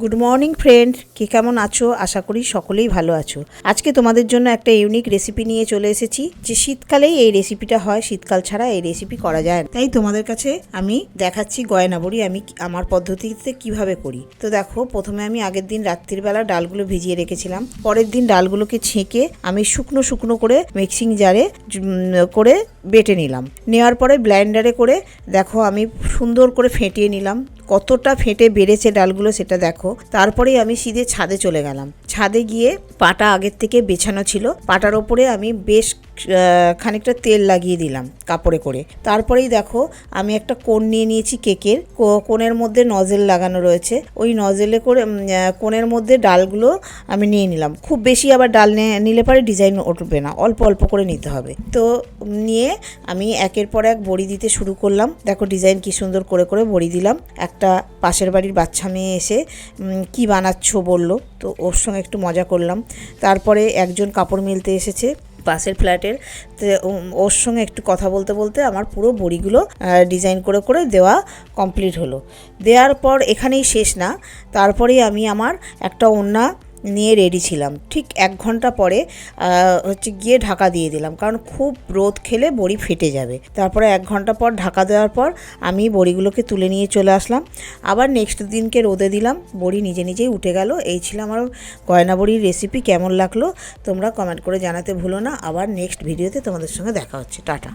Good morning friend, কে কেমন আছো? আশা করি সকলেই ভালো আছো। আজকে তোমাদের জন্য একটা ইউনিক রেসিপি নিয়ে চলে এসেছি। যে শীতকালেই এই রেসিপিটা হয়, শীতকাল ছাড়া এই রেসিপি করা যায় না। তাই তোমাদের কাছে আমি দেখাচ্ছি গয়না বড়ি আমি আমার পদ্ধতিতে কিভাবে করি। তো দেখো, প্রথমে আমি আগের দিন রাত্রির বেলা ডালগুলো ভিজিয়ে রেখেছিলাম। পরের দিন ডালগুলোকে ছেঁকে আমি শুকনো শুকনো করে মিক্সিং জারে করে বেটে নিলাম। নেওয়ার পরে ব্লেন্ডারে করে দেখো আমি সুন্দর করে ফেটিয়ে নিলাম। কতটা ফেটে বেড়েছে ডালগুলো সেটা দেখো। তারপরেই আমি সিধে ছাদে চলে গেলাম। ছাদে গিয়ে পাটা আগের থেকে বেছানো ছিল, পাটার ওপরে আমি বেশ খানিকটা তেল লাগিয়ে দিলাম কাপড়ে করে। তারপরেই দেখো আমি একটা কোণ নিয়ে নিয়েছি কেকের। কোণের মধ্যে নজেল লাগানো রয়েছে, ওই নজেলে করে কোণের মধ্যে ডালগুলো আমি নিয়ে নিলাম। খুব বেশি আবার ডাল নিলে পরে ডিজাইন উঠবে না, অল্প অল্প করে নিতে হবে। তো নিয়ে আমি একের পর এক বড়ি দিতে শুরু করলাম। দেখো ডিজাইন কি সুন্দর করে করে বড়ি দিলাম। একটা পাশের বাড়ির বাচ্চা মেয়ে এসে কি বানাচ্ছো বললো, তো ওর সঙ্গে একটু মজা করলাম। তারপরে একজন কাপড় মিলতে এসেছে পাশের ফ্ল্যাটের, তো ওর সঙ্গে একটু কথা বলতে বলতে আমার পুরো বড়িগুলো ডিজাইন করে করে দেওয়া কমপ্লিট হলো। দেওয়ার পর এখানেই শেষ না, তারপরেই আমি আমার একটা ওড়না নিয়ে রেডি ছিলাম। ঠিক 1 ঘন্টা পরে গিয়ে ঢাকা দিয়ে দিলাম, কারণ খুব রোদ খেলে বড়ি ফেটে যাবে। তারপরে 1 ঘন্টা পর ঢাকা দেওয়ার পর আমি বড়িগুলোকে তুলে নিয়ে চলে আসলাম। আবার নেক্সট দিনকে রোদে দিলাম, বড়ি নিজে নিজেই উঠে গেল। এই ছিল আমার গয়না বড়ির রেসিপি। কেমন লাগলো তোমরা কমেন্ট করে জানাতে ভুলো না। আবার নেক্সট ভিডিওতে তোমাদের সঙ্গে দেখা হচ্ছে। টাটা।